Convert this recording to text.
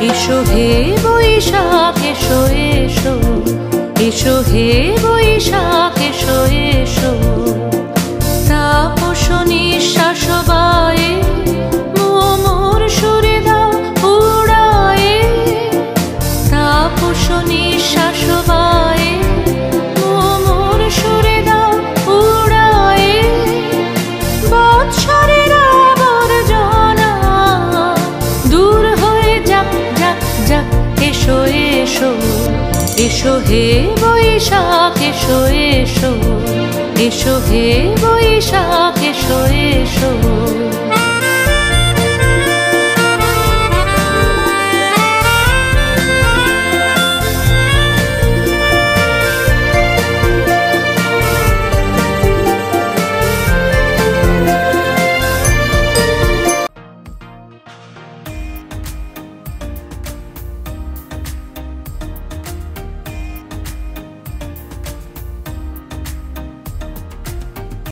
এসো হে বৈশাখ এসো এসো, এসো হে বৈশাখ এসো এসো। তাপস নিঃশ্বাস বায়ে মোর সুরে দাও উড়ায়ে, তাপস নিঃশ্বাস বায়ে মোর সুরে দাও উড়ায়ে। বৎসরের আবর্জনা দূর হয়ে যাক যাক যাক, এসো এসো, এসো হে বৈশাখ এসো এসো, এসো হে বৈশাখ এসো এসো।